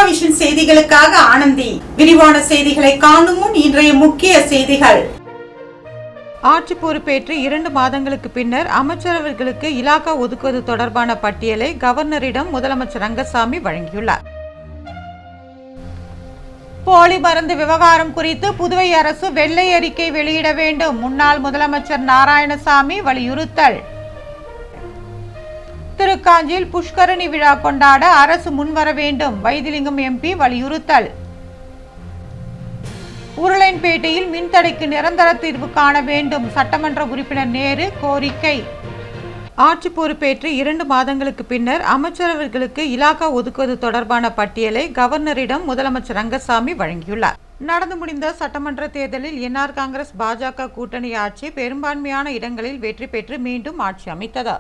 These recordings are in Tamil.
விஷன் செய்திகளுக்காக ஆனந்தி. விரிவான செய்திகளை காணும் முன் இன்றைய முக்கிய செய்திகள். ஆட்சி பொறுப்பேற்று 2 மாதங்களுக்கு பின்னர் அமைச்சரவர்களுக்கு இலாகா ஒதுக்குவது தொடர்பான பட்டியலை கவர்னரிடம் முதலமைச்சர் ரங்கசாமி வழங்கியுள்ளார். போலி மருந்து விவகாரம் குறித்து புதுவை அரசு வெள்ளை அறிக்கை வெளியிட வேண்டும், முன்னாள் முதலமைச்சர் நாராயணசாமி வலியுறுத்தல். திருக்காஞ்சியில் புஷ்கரணி விழா கொண்டாட அரசு முன்வர வேண்டும், வைத்திலிங்கம் எம்பி வலியுறுத்தல். உருளையன்பேட்டையில் மின்தடைக்கு நிரந்தர தீர்வு காண வேண்டும், சட்டமன்ற உறுப்பினர் நேரு கோரிக்கை. ஆட்சி பொறுப்பேற்று 2 மாதங்களுக்கு பின்னர் அமைச்சரவர்களுக்கு இலாகா ஒதுக்குவது தொடர்பான பட்டியலை கவர்னரிடம் முதலமைச்சர் ரங்கசாமி வழங்கியுள்ளார். நடந்து முடிந்த சட்டமன்ற தேர்தலில் என்ஆர் காங்கிரஸ் பாஜக கூட்டணி ஆட்சி பெரும்பான்மையான இடங்களில் வெற்றி பெற்று மீண்டும் ஆட்சி அமைத்தது.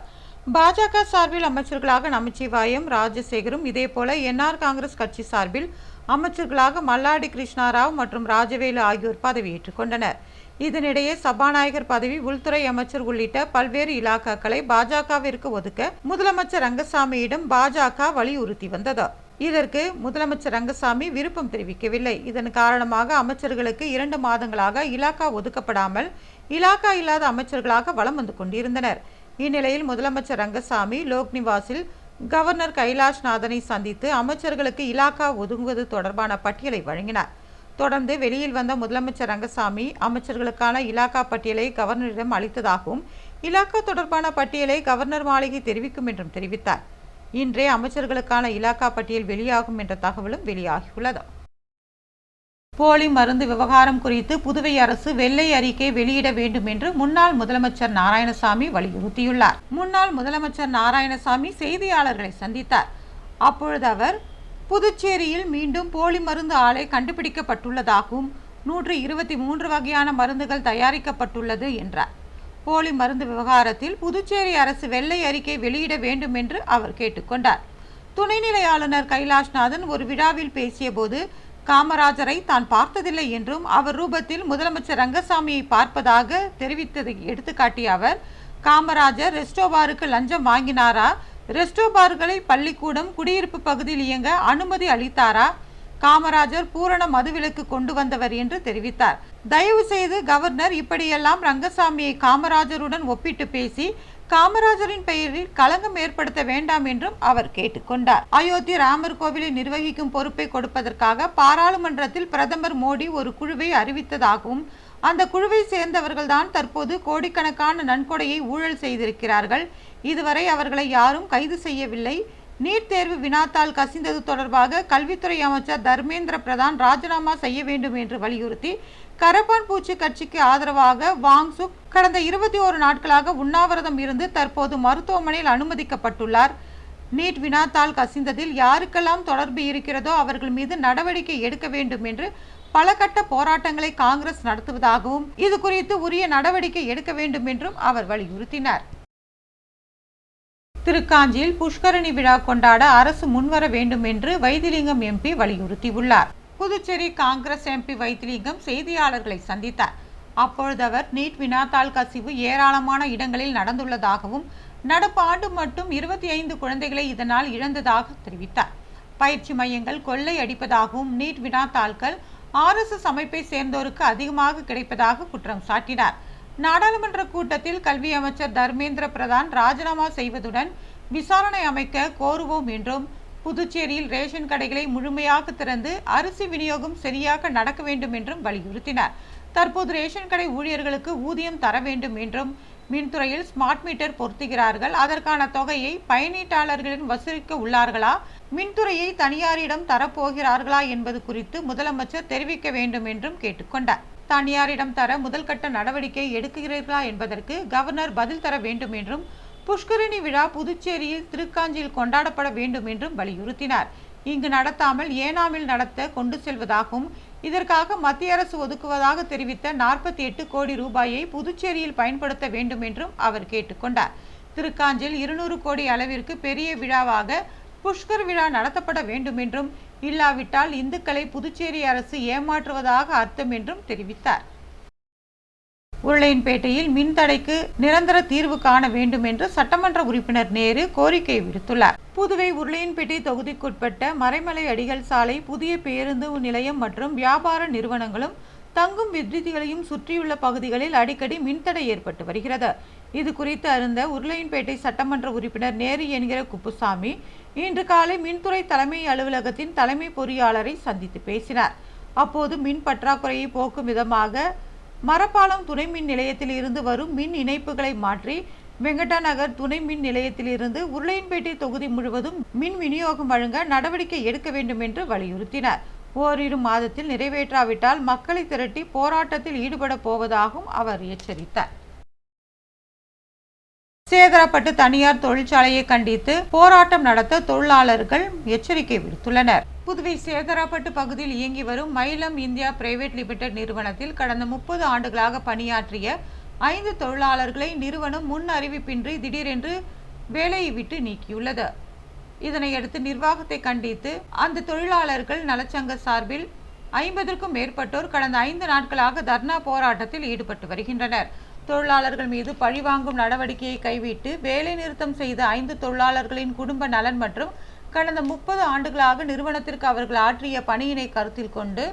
பாஜக சார்பில் அமைச்சர்களாக நமச்சிவாயம், ராஜசேகரும், இதேபோல என்ஆர் காங்கிரஸ் கட்சி சார்பில் அமைச்சர்களாக மல்லாடி கிருஷ்ணாராவ் மற்றும் ராஜவேலு ஆகியோர் பதவியேற்றுக் கொண்டனர். இதனிடையே சபாநாயகர் பதவி, உள்துறை அமைச்சர் உள்ளிட்ட பல்வேறு இலாக்காக்களை பாஜகவிற்கு ஒதுக்க முதலமைச்சர் ரங்கசாமியிடம் பாஜக வலியுறுத்தி வந்தது. இதற்கு முதலமைச்சர் ரங்கசாமி விருப்பம் தெரிவிக்கவில்லை. இதன் காரணமாக அமைச்சர்களுக்கு 2 மாதங்களாக இலாக்கா ஒதுக்கப்படாமல் இலாக்கா இல்லாத அமைச்சர்களாக வலம் வந்து கொண்டிருந்தனர். இந்நிலையில் முதலமைச்சர் ரங்கசாமி லோக்நிவாசில் கவர்னர் கைலாஷ்நாதனை சந்தித்து அமைச்சர்களுக்கு இலாக்கா ஒதுங்குவது தொடர்பான பட்டியலை வழங்கினார். தொடர்ந்து வெளியில் வந்த முதலமைச்சர் ரங்கசாமி அமைச்சர்களுக்கான இலாக்கா பட்டியலை கவர்னரிடம் அளித்ததாகவும் இலாக்கா தொடர்பான பட்டியலை கவர்னர் மாளிகை தெரிவிக்கும் என்றும் தெரிவித்தார். இன்றே அமைச்சர்களுக்கான இலாக்கா பட்டியல் வெளியாகும் என்ற தகவலும் வெளியாகியுள்ளது. போலி மருந்து விவகாரம் குறித்து புதுவை அரசு வெள்ளை அறிக்கை வெளியிட வேண்டும் என்று முன்னாள் முதலமைச்சர் நாராயணசாமி வலியுறுத்தியுள்ளார். முன்னாள் முதலமைச்சர் நாராயணசாமி செய்தியாளர்களை சந்தித்தார். அப்பொழுது அவர் புதுச்சேரியில் மீண்டும் போலி மருந்து ஆலை கண்டுபிடிக்கப்பட்டுள்ளதாகவும் 123 வகையான மருந்துகள் தயாரிக்கப்பட்டுள்ளது என்றார். போலி மருந்து விவகாரத்தில் புதுச்சேரி அரசு வெள்ளை அறிக்கை வெளியிட வேண்டும் என்று அவர் கேட்டுக்கொண்டார். துணைநிலை ஆளுநர் கைலாஷ்நாதன் ஒரு விழாவில் பேசிய போது காமராஜரை தான் பார்த்ததில்லை என்றும் அவர் ரூபத்தில் முதலமைச்சர் ரங்கசாமியை பார்ப்பதாக தெரிவித்ததை எடுத்துக்காட்டிய அவர், காமராஜர் ரெஸ்டோபாருக்கு லஞ்சம் வாங்கினாரா, ரெஸ்டோபார்களை பள்ளிக்கூடம், குடியிருப்பு பகுதியில் இயங்க அனுமதி அளித்தாரா, காமராஜர் பூரண மதுவிலக்கு கொண்டு வந்தவர் என்று தெரிவித்தார். தயவு செய்து கவர்னர் இப்படியெல்லாம் ரங்கசாமியை காமராஜருடன் ஒப்பிட்டு பேசி காமராஜரின் பெயரில் களங்கம் ஏற்படுத்த வேண்டாம் என்றும் அவர் கேட்டுக்கொண்டார். அயோத்தி ராமர் கோவிலை நிர்வகிக்கும் பொறுப்பை கொடுப்பதற்காக பாராளுமன்றத்தில் பிரதமர் மோடி ஒரு குழுவை அறிவித்ததாகவும் அந்த குழுவை சேர்ந்தவர்கள்தான் தற்போது கோடிக்கணக்கான நன்கொடையை ஊழல் செய்திருக்கிறார்கள். இதுவரை அவர்களை யாரும் கைது செய்யவில்லை. நீட் தேர்வு வினாத்தாள் கசிந்தது தொடர்பாக கல்வித்துறை அமைச்சர் தர்மேந்திர பிரதான் ராஜினாமா செய்ய வேண்டும் என்று வலியுறுத்தி கரப்பான் பூச்சி கட்சிக்கு ஆதரவாக வாங்சுக் கடந்த 21 நாட்களாக உண்ணாவிரதம் இருந்து தற்போது மருத்துவமனையில் அனுமதிக்கப்பட்டுள்ளார். நீட் வினாத்தாள் கசிந்ததில் யாருக்கெல்லாம் தொடர்பு இருக்கிறதோ அவர்கள் மீது நடவடிக்கை எடுக்க வேண்டும் என்று பல கட்ட போராட்டங்களை காங்கிரஸ் நடத்துவதாகவும் இது குறித்து உரிய நடவடிக்கை எடுக்க வேண்டும் என்றும் அவர் வலியுறுத்தினார். திருக்காஞ்சியில் புஷ்கரணி விழா கொண்டாட அரசு முன்வர வேண்டும் என்று வைத்திலிங்கம் எம்பி வலியுறுத்தியுள்ளார். புதுச்சேரி காங்கிரஸ் எம்பி வைத்திலிங்கம் செய்தியாளர்களை சந்தித்தார். அப்பொழுது அவர் நீட் வினாத்தாள் கசிவு ஏராளமான இடங்களில் நடந்துள்ளதாகவும் நடப்பு ஆண்டு மட்டும் 25 குழந்தைகளை இதனால் இழந்ததாக தெரிவித்தார். பயிற்சி மையங்கள் கொள்ளை அடிப்பதாகவும் நீட் வினாத்தாள்கள் RSS அமைப்பை சேர்ந்தோருக்கு அதிகமாக கிடைப்பதாக குற்றம் சாட்டினார். நாடாளுமன்ற கூட்டத்தில் கல்வி அமைச்சர் தர்மேந்திர பிரதான் ராஜினாமா செய்வதுடன் விசாரணை அமைக்க கோருவோம் என்றும் புதுச்சேரியில் ரேஷன் கடைகளை முழுமையாக திறந்து அரிசி விநியோகம் சரியாக நடக்க வேண்டும் என்றும் வலியுறுத்தினார். தற்போது ரேஷன் கடை ஊழியர்களுக்கு ஊதியம் தர வேண்டும் என்றும் மின்துறையில் ஸ்மார்ட் மீட்டர் பொருத்துகிறார்கள், அதற்கான தொகையை பயனீட்டாளர்களிடம் வசூலிக்க உள்ளார்களா, மின்துறையை தனியாரிடம் தரப்போகிறார்களா என்பது குறித்து முதலமைச்சர் தெரிவிக்க வேண்டும் என்றும் கேட்டுக்கொண்டார். தனியாரிடம் தர முதல் கட்ட நடவடிக்கை எடுக்கிறீர்களா என்பதற்கு கவர்னர் பதில் தர வேண்டும் என்றும் புஷ்கரணி விழா புதுச்சேரியில் திருக்காஞ்சியில் கொண்டாடப்பட வேண்டும் என்றும் வலியுறுத்தினார். இங்கு நடத்தாமல் ஏனாமில் நடத்த கொண்டு செல்வதாகவும் இதற்காக மத்திய அரசு ஒதுக்குவதாக தெரிவித்த 48 கோடி ரூபாயை புதுச்சேரியில் பயன்படுத்த வேண்டும் என்றும் அவர் கேட்டுக்கொண்டார். திருக்காஞ்சியில் 200 கோடி அளவிற்கு பெரிய விழாவாக புஷ்கர் விழா நடத்தப்பட வேண்டும் என்றும் இல்லாவிட்டால் இந்துக்களை புதுச்சேரி அரசு ஏமாற்றுவதாக அர்த்தம் என்றும் தெரிவித்தார். உருளையன்பேட்டையில் மின்தடைக்கு நிரந்தர தீர்வு காண வேண்டும் என்று சட்டமன்ற உறுப்பினர் நேரு கோரிக்கை விடுத்துள்ளார். புதுவை உருளையன்பேட்டை தொகுதிக்குட்பட்ட மறைமலை அடிகள் சாலை, புதிய பேருந்து நிலையம் மற்றும் வியாபார நிறுவனங்களும் தங்கும் விடுதிகளையும் சுற்றியுள்ள பகுதிகளில் அடிக்கடி மின்தடை ஏற்பட்டு வருகிறது. இது குறித்து அறிந்த உருளையன்பேட்டை சட்டமன்ற உறுப்பினர் நேரு என்கிற குப்புசாமி இன்று காலை மின்துறை தலைமை அலுவலகத்தின் தலைமை பொறியாளரை சந்தித்து பேசினார். அப்போது மின் பற்றாக்குறையை போக்கும் விதமாக மரப்பாலம் துணை மின் நிலையத்தில் இருந்து வரும் மின் இணைப்புகளை மாற்றி வெங்கடா நகர் துணை மின் நிலையத்தில் இருந்து உருளையன்பேட்டை தொகுதி முழுவதும் மின் விநியோகம் வழங்க நடவடிக்கை எடுக்க வேண்டும் என்று வலியுறுத்தினார். ஓரிரு மாதத்தில் நிறைவேற்றாவிட்டால் மக்களை திரட்டி போராட்டத்தில் ஈடுபட போவதாகவும் அவர் எச்சரித்தார். சேதராப்பட்டு தனியார் தொழிற்சாலையை கண்டித்து போராட்டம் நடத்த தொழிலாளர்கள் எச்சரிக்கை விடுத்துள்ளனர். புதுவை சேதராப்பட்டு பகுதியில் இயங்கி வரும் மைலம் இந்தியா பிரைவேட் லிமிடெட் நிறுவனத்தில் கடந்த 30 ஆண்டுகளாக பணியாற்றிய 5 தொழிலாளர்களை நிறுவனம் முன் அறிவிப்பின்றி திடீரென்று வேலையை விட்டு நீக்கியுள்ளது. இதனையடுத்து நிர்வாகத்தை கண்டித்து அந்த தொழிலாளர்கள் நலச்சங்க சார்பில் 50க்கும் மேற்பட்டோர் கடந்த 5 நாட்களாக தர்ணா போராட்டத்தில் ஈடுபட்டு வருகின்றனர். தொழிலாளர்கள் மீது பழிவாங்கும் நடவடிக்கையை கைவிட்டு வேலை நிறுத்தம் செய்த 5 தொழிலாளர்களின் குடும்ப நலன் மற்றும் கடந்த 30 ஆண்டுகளாக நிறுவனத்திற்கு அவர்கள் ஆற்றிய பணியினை கருத்தில் கொண்டு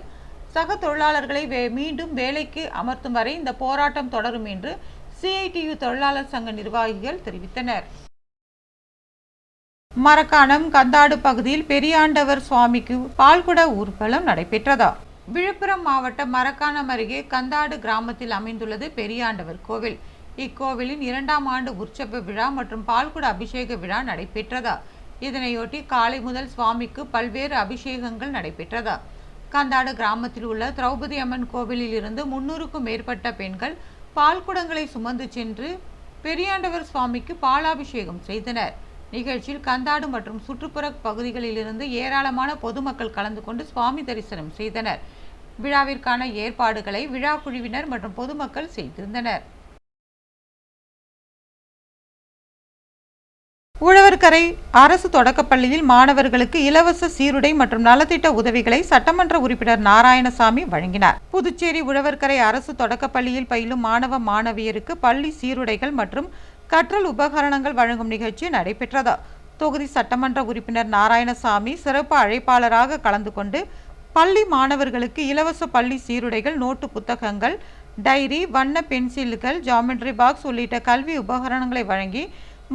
சக தொழிலாளர்களை மீண்டும் வேலைக்கு அமர்த்தும் வரை இந்த போராட்டம் தொடரும் என்று CITU தொழிலாளர் சங்க நிர்வாகிகள் தெரிவித்தனர். மரக்காணம் கந்தாடு பகுதியில் பெரியாண்டவர் சுவாமிக்கு பால்குட ஊர்வலம் நடைபெற்றதா? விழுப்புரம் மாவட்டம் மரக்காணம் அருகே கந்தாடு கிராமத்தில் அமைந்துள்ளது பெரியாண்டவர் கோவில். இக்கோவிலின் 2ஆம் ஆண்டு உற்சவ விழா மற்றும் பால்குட அபிஷேக விழா நடைபெற்றதா. இதனையொட்டி காலை முதல் சுவாமிக்கு பல்வேறு அபிஷேகங்கள் நடைபெற்றதா. கந்தாடு கிராமத்தில் உள்ள திரௌபதி அம்மன் கோவிலில் இருந்து 300க்கும் மேற்பட்ட பெண்கள் பால்குடங்களை சுமந்து சென்று பெரியாண்டவர் சுவாமிக்கு பாலாபிஷேகம் செய்தனர். நிகழ்ச்சியில் கந்தாடு மற்றும் சுற்றுப்புற பகுதிகளிலிருந்து ஏராளமான பொதுமக்கள் கலந்து கொண்டு சுவாமி தரிசனம் செய்தனர். விழாவிற்கான ஏற்பாடுகளை விழா குழுவினர் மற்றும் பொதுமக்கள் செய்திருந்தனர். உழவர்கரை அரசு தொடக்கப்பள்ளியில் மாணவர்களுக்கு இலவச சீருடை மற்றும் நலத்திட்ட உதவிகளை சட்டமன்ற உறுப்பினர் நாராயணசாமி வழங்கினார். புதுச்சேரி உழவர்கரை அரசு தொடக்கப்பள்ளியில் பயிலும் மாணவ மாணவியருக்கு பள்ளி சீருடைகள் மற்றும் கற்றல் உபகரணங்கள் வழங்கும் நிகழ்ச்சி நடைபெற்றது. தொகுதி சட்டமன்ற உறுப்பினர் நாராயணசாமி சிறப்பு அழைப்பாளராக கலந்து கொண்டு பள்ளி மாணவர்களுக்கு இலவச பள்ளி சீருடைகள், நோட்டு புத்தகங்கள், டைரி, வண்ண பென்சில்கள், ஜாமெட்ரி பாக்ஸ் உள்ளிட்ட கல்வி உபகரணங்களை வழங்கி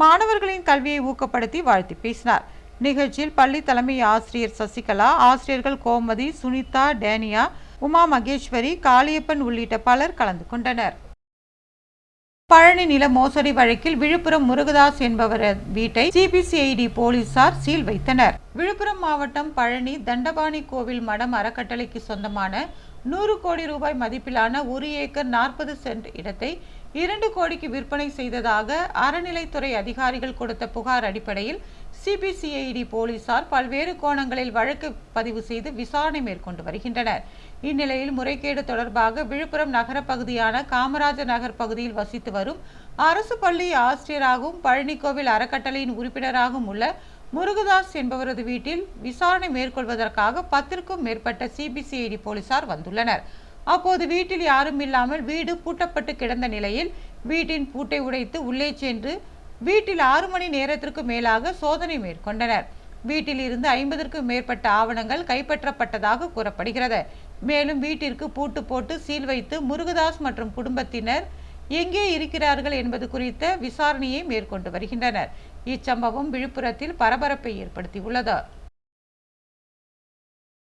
மாணவர்களின் கல்வியை ஊக்கப்படுத்தி வாழ்த்தி பேசினார். நிகழ்ச்சியில் பள்ளி தலைமை ஆசிரியர் சசிகலா, ஆசிரியர்கள் கோமதி, சுனிதா, டேனியா, உமா மகேஸ்வரி, காளியப்பன் உள்ளிட்ட பலர் கலந்து கொண்டனர். பழனி நில மோசடி வழக்கில் விழுப்புரம் முருகதாஸ் என்பவர் வீட்டை CBCID போலீசார் சீல் வைத்தனர். விழுப்புரம் மாவட்டம் பழனி தண்டபாணி கோவில் மடம் அறக்கட்டளைக்கு சொந்தமான 100 கோடி ரூபாய் மதிப்பிலான 1 ஏக்கர் 40 சென்ட் இடத்தை 2 கோடிக்கு விற்பனை செய்ததாக அறநிலைத்துறை அதிகாரிகள் கொடுத்த புகார் அடிப்படையில் CBCID போலீசார் பல்வேறு கோணங்களில் வழக்கு பதிவு செய்து விசாரணை மேற்கொண்டு வருகின்றனர். இந்நிலையில் முறைகேடு தொடர்பாக விழுப்புரம் நகர பகுதியான காமராஜர் நகர் பகுதியில் வசித்து வரும் அரசு பள்ளி ஆசிரியராகவும் பழனி கோவில் அறக்கட்டளையின் உறுப்பினராகவும் உள்ள முருகதாஸ் என்பவரது வீட்டில் விசாரணை மேற்கொள்வதற்காக 10க்கும் மேற்பட்ட CBCID போலீசார் வந்துள்ளனர். அப்போது வீட்டில் யாரும் இல்லாமல் வீடு பூட்டப்பட்டு கிடந்த நிலையில் வீட்டின் பூட்டை உடைத்து உள்ளே சென்று வீட்டில் 6 மணி நேரத்திற்கு மேலாக சோதனை மேற்கொண்டனர். வீட்டில் இருந்து 50க்கும் மேற்பட்ட ஆவணங்கள் கைப்பற்றப்பட்டதாக கூறப்படுகிறது. மேலும் வீட்டிற்கு பூட்டு போட்டு சீல் வைத்து முருகதாஸ் மற்றும் குடும்பத்தினர் எங்கே இருக்கிறார்கள் என்பது குறித்த விசாரணையை மேற்கொண்டு வருகின்றனர். இச்சம்பவம் விழுப்புரத்தில் பரபரப்பை ஏற்படுத்தியுள்ளது.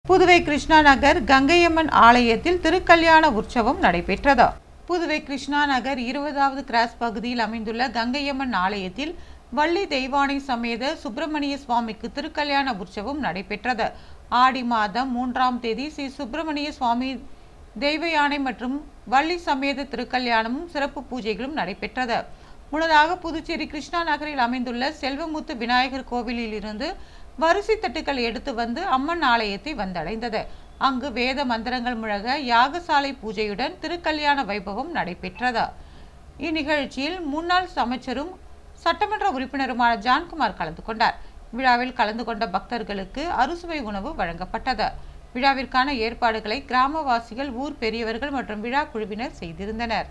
புதுவை கிருஷ்ணா நகர் கங்கையம்மன் ஆலயத்தில் திருக்கல்யாண உற்சவம் நடைபெற்றது. புதுவை கிருஷ்ணா நகர் 20வது கிராஸ் பகுதியில் அமைந்துள்ள கங்கையம்மன் ஆலயத்தில் வள்ளி தெய்வானை சமேத சுப்பிரமணிய சுவாமிக்கு திருக்கல்யாண உற்சவம் நடைபெற்றது. ஆடி மாதம் 3ஆம் தேதி ஸ்ரீ சுப்பிரமணிய சுவாமி தெய்வ யானை மற்றும் வள்ளி சமேத திருக்கல்யாணமும் சிறப்பு பூஜைகளும் நடைபெற்றது. முன்னதாக புதுச்சேரி கிருஷ்ணா நகரில் அமைந்துள்ள செல்வமுத்து விநாயகர் கோவிலில் இருந்து வரிசை தட்டுக்கள் எடுத்து வந்து அம்மன் ஆலயத்தை வந்தடைந்தது. அங்கு வேத மந்திரங்கள் முழங்க யாகசாலை பூஜையுடன் திருக்கல்யாண வைபவம் நடைபெற்றது. இந்நிகழ்ச்சியில் முன்னாள் அமைச்சரும் சட்டமன்ற உறுப்பினருமான ஜான்குமார் கலந்து கொண்டார். விழாவில் கலந்து கொண்ட பக்தர்களுக்கு அறுசுவை உணவு வழங்கப்பட்டது. விழாவிற்கான ஏற்பாடுகளை கிராமவாசிகள், ஊர் பெரியவர்கள் மற்றும் விழா குழுவினர் செய்திருந்தனர்.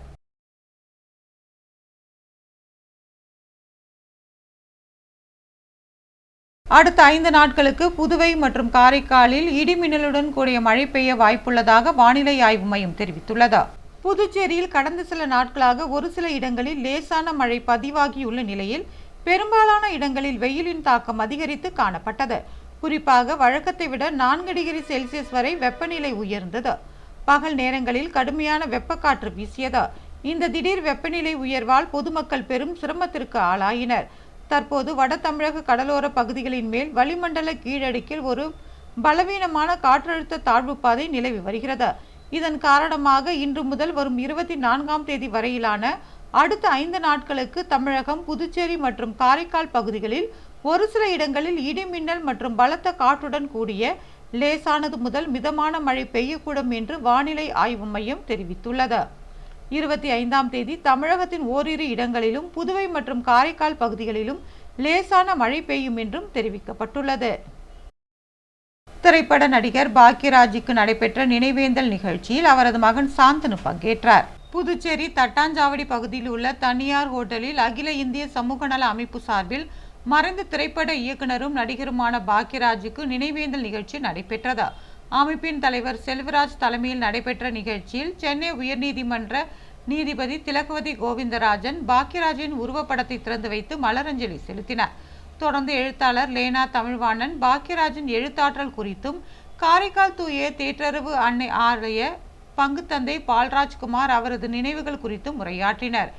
அடுத்த 5 நாட்களுக்கு புதுவை மற்றும் காரைக்காலில் இடிமின்னலுடன் கூடிய மழை பெய்ய வாய்ப்புள்ளதாக வானிலை ஆய்வு மையம் தெரிவித்துள்ளது. புதுச்சேரியில் கடந்த சில நாட்களாக ஒரு சில இடங்களில் லேசான மழை பதிவாகியுள்ள நிலையில் பெரும்பாலான இடங்களில் வெயிலின் தாக்கம் அதிகரித்து காணப்பட்டது. குறிப்பாக வழக்கத்தை விட 4 டிகிரி செல்சியஸ் வரை வெப்பநிலை உயர்ந்தது. பகல் நேரங்களில் கடுமையான வெப்பக்காற்று வீசியது. இந்த திடீர் வெப்பநிலை உயர்வால் பொதுமக்கள் பெரும் சிரமத்திற்கு ஆளாயினர். தற்போது வட தமிழக கடலோர பகுதிகளின் மேல் வளிமண்டல கீழடுக்கில் ஒரு பலவீனமான காற்றழுத்த தாழ்வு பாதை நிலவி வருகிறது. இதன் காரணமாக இன்று முதல் வரும் 24ஆம் தேதி வரையிலான அடுத்த 5 நாட்களுக்கு தமிழகம், புதுச்சேரி மற்றும் காரைக்கால் பகுதிகளில் ஒரு சில இடங்களில் இடிமின்னல் மற்றும் பலத்த காற்றுடன் கூடிய லேசானது முதல் மிதமான மழை பெய்யக்கூடும் என்று வானிலை ஆய்வு மையம் தெரிவித்துள்ளது. 25ஆம் தேதி தமிழகத்தின் ஓரிரு இடங்களிலும் புதுவை மற்றும் காரைக்கால் பகுதிகளிலும் லேசான மழை பெய்யும் என்றும் தெரிவிக்கப்பட்டுள்ளது. திரைப்பட நடிகர் பாக்யராஜுக்கு நடைபெற்ற நினைவேந்தல் நிகழ்ச்சியில் அவரது மகன் சாந்தனு பங்கேற்றார். புதுச்சேரி தட்டாஞ்சாவடி பகுதியில் உள்ள தனியார் ஹோட்டலில் அகில இந்திய சமூக நல அமைப்பு சார்பில் மறைந்த திரைப்பட இயக்குனரும் நடிகருமான பாக்யராஜுக்கு நினைவேந்தல் நிகழ்ச்சி நடைபெற்றது. அமைப்பின் தலைவர் செல்வராஜ் தலைமையில் நடைபெற்ற நிகழ்ச்சியில் சென்னை உயர்நீதிமன்ற நீதிபதி திலகவதி கோவிந்தராஜன் பாக்யராஜின் உருவப்படத்தை திறந்து வைத்து மலரஞ்சலி செலுத்தினார். தொடர்ந்து எழுத்தாளர் லேனா தமிழ்வாணன் பாக்யராஜின் எழுத்தாற்றல் குறித்தும், காரைக்கால் தூய தேற்றறிவு அன்னை ஆலய பங்குத்தந்தை பால்ராஜ்குமார் அவரது நினைவுகள் குறித்தும் உரையாற்றினர்.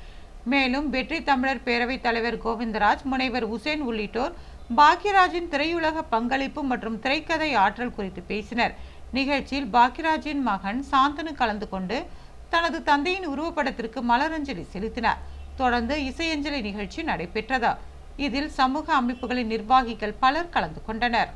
மேலும் வெற்றி தமிழர் பேரவைத் தலைவர் கோவிந்தராஜ், முனைவர் உசேன் உள்ளிட்டோர் பாக்யராஜின் திரையுலக பங்களிப்பு மற்றும் திரைக்கதை ஆற்றல் குறித்து பேசினர். நிகழ்ச்சியில் பாக்யராஜின் மகன் சாந்தனு கலந்து கொண்டு தனது தந்தையின் உருவப்படத்திற்கு மலரஞ்சலி செலுத்தினார். தொடர்ந்து இசையஞ்சலி நிகழ்ச்சி நடைபெற்றது. இதில் சமூக அமைப்புகளின் நிர்வாகிகள் பலர் கலந்து கொண்டனர்.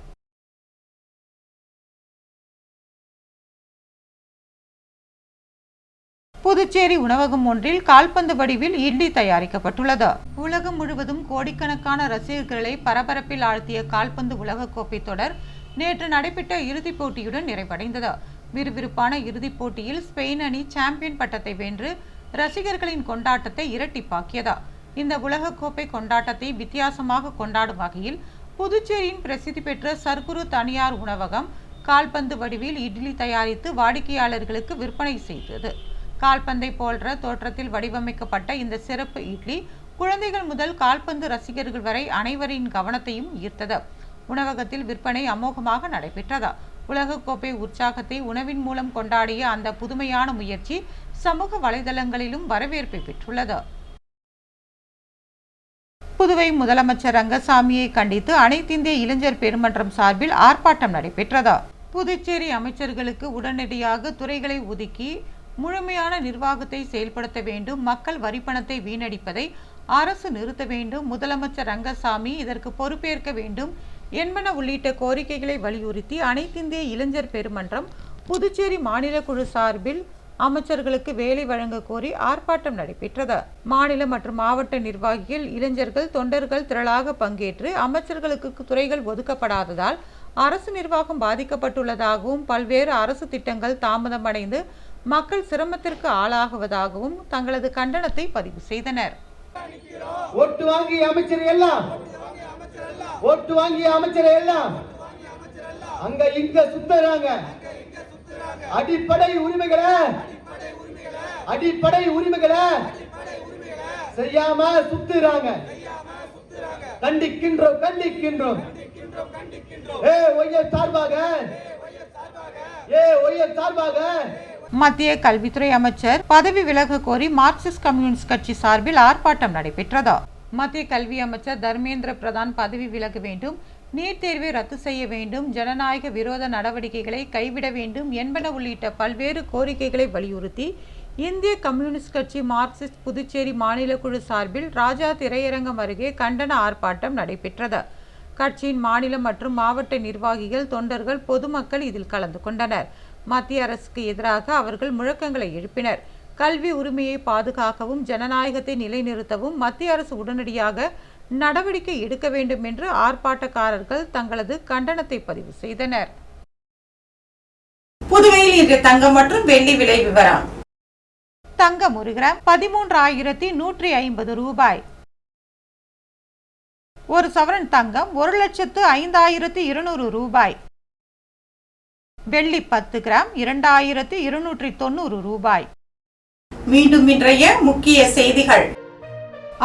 புதுச்சேரி உணவகம் ஒன்றில் கால்பந்து வடிவில் இட்லி தயாரிக்கப்பட்டுள்ளது. உலகம் முழுவதும் கோடிக்கணக்கான ரசிகர்களை பரபரப்பில் ஆழ்த்திய கால்பந்து உலகக்கோப்பை தொடர் நேற்று நடைபெற்ற இறுதிப் போட்டியுடன் நிறைவடைந்தது. விறுவிறுப்பான இறுதிப் போட்டியில் ஸ்பெயின் அணி சாம்பியன் பட்டத்தை வென்று ரசிகர்களின் கொண்டாட்டத்தை இரட்டிப்பாக்கியது. இந்த உலகக்கோப்பை கொண்டாட்டத்தை வித்தியாசமாக கொண்டாடும் வகையில் புதுச்சேரியின் பிரசித்தி பெற்ற சர்க்குரு தனியார் உணவகம் கால்பந்து வடிவில் இட்லி தயாரித்து வாடிக்கையாளர்களுக்கு விற்பனை செய்தது. கால்பந்தை போன்ற தோற்றத்தில் வடிவமைக்கப்பட்ட இந்த சிறப்பு இட்லி குழந்தைகள் முதல் கால்பந்து ரசிகர்கள் வரை அனைவரின் கவனத்தையும் ஈர்த்தது. உணவகத்தில் விற்பனை அமோகமாக நடைபெற்றது. உலகக்கோப்பை உற்சாகத்தை உணவின் மூலம் கொண்டாடிய அந்த புதுமையான முயற்சி சமூக வலைதளங்களிலும் வரவேற்பை பெற்றுள்ளது. புதுவை முதலமைச்சர் ரங்கசாமியை கண்டித்து அனைத்திந்திய இளைஞர் பெருமன்றம் சார்பில் ஆர்ப்பாட்டம் நடைபெற்றது. புதுச்சேரி அமைச்சர்களுக்கு உடனடியாக துறைகளை ஒதுக்கி முழுமையான நிர்வாகத்தை செயல்படுத்த வேண்டும், மக்கள் வரிப்பணத்தை வீணடிப்பதை அரசு நிறுத்த வேண்டும், முதலமைச்சர் ரங்கசாமி இதற்கு பொறுப்பேற்க வேண்டும் என்பன உள்ளிட்ட கோரிக்கைகளை வலியுறுத்தி அனைத்திந்திய இளைஞர் பெருமன்றம் புதுச்சேரி மாநில குழு சார்பில் அமைச்சர்களுக்கு வேலை வழங்க கோரி ஆர்ப்பாட்டம் நடைபெற்றது. மாநில மற்றும் மாவட்ட நிர்வாகிகள், இளைஞர்கள், தொண்டர்கள் திரளாக பங்கேற்று அமைச்சர்களுக்கு துறைகள் ஒதுக்கப்படாததால் அரசு நிர்வாகம் பாதிக்கப்பட்டுள்ளதாகவும், பல்வேறு அரசு திட்டங்கள் தாமதமடைந்து மக்கள் சிரமத்திற்கு ஆளாகுவதாகவும் தங்களது கண்டனத்தை பதிவு செய்தனர். ஓட்டு வாங்கிய அமைச்சர் எல்லாம் அங்க இங்க சுத்துறாங்க. அடிப்படை உரிமைகளை செய்யாம சுத்துறாங்க. கண்டிக்கின்றோம். மத்திய கல்வித்துறை அமைச்சர் பதவி விலக கோரி மார்க்சிஸ்ட் கம்யூனிஸ்ட் கட்சி சார்பில் ஆர்ப்பாட்டம் நடைபெற்றது. மத்திய கல்வி அமைச்சர் தர்மேந்திர பிரதான் பதவி விலக வேண்டும், நீட் தேர்வை ரத்து செய்ய வேண்டும், ஜனநாயக விரோத நடவடிக்கைகளை கைவிட வேண்டும் என்பன உள்ளிட்ட பல்வேறு கோரிக்கைகளை வலியுறுத்தி இந்திய கம்யூனிஸ்ட் கட்சி மார்க்சிஸ்ட் புதுச்சேரி மாநில குழு சார்பில் ராஜா திரையரங்கம் அருகே கண்டன ஆர்ப்பாட்டம் நடைபெற்றது. கட்சியின் மாநில மற்றும் மாவட்ட நிர்வாகிகள், தொண்டர்கள், பொதுமக்கள் இதில் கலந்து கொண்டனர். மத்திய அரசுக்கு எதிராக அவர்கள் முழக்கங்களை எழுப்பினர். கல்வி உரிமையை பாதுகாக்கவும் ஜனநாயகத்தை நிலைநிறுத்தவும் மத்திய அரசு உடனடியாக நடவடிக்கை எடுக்க வேண்டும் என்று ஆர்ப்பாட்டக்காரர்கள் தங்களது கண்டனத்தை பதிவு செய்தனர். புதுவையில் இன்று தங்கம் மற்றும் வெள்ளி விலை விவரம். தங்கம் 1 கிராம் 13,150 ரூபாய். ஒரு சவரன் தங்கம் 1,05,200 ரூபாய். வெள்ளி 10 கிராம் 2,290 ரூபாய். மீண்டும் இன்றைய முக்கிய செய்திகள்.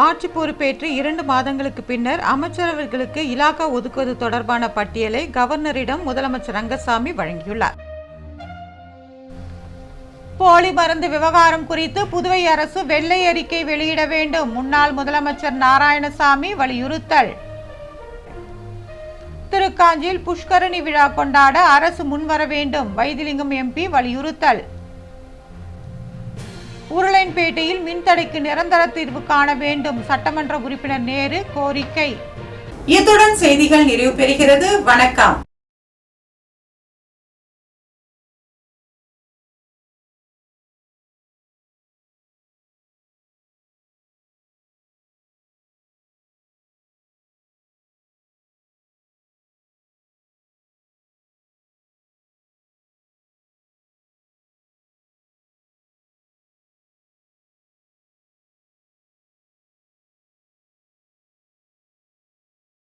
ஆட்சி பொறுப்பேற்று 2 மாதங்களுக்கு பின்னர் அமைச்சரவர்களுக்கு இலாகா ஒதுக்குவது தொடர்பான பட்டியலை கவர்னரிடம் முதலமைச்சர் ரங்கசாமி வழங்கியுள்ளார். போலி மருந்து விவகாரம் குறித்து புதுவை அரசு வெள்ளை அறிக்கை வெளியிட வேண்டும். முன்னாள் முதலமைச்சர் நாராயணசாமி வலியுறுத்தல். திருக்காஞ்சியில் புஷ்கரணி விழா கொண்டாட அரசு முன்வர வேண்டும். வைத்திலிங்கம் எம்பி வலியுறுத்தல். உருளையன்பேட்டையில் மின்தடைக்கு நிரந்தர தீர்வு காண வேண்டும். சட்டமன்ற உறுப்பினர் நேரு கோரிக்கை. இத்துடன் செய்திகள் நிறைவு பெறுகிறது. வணக்கம்.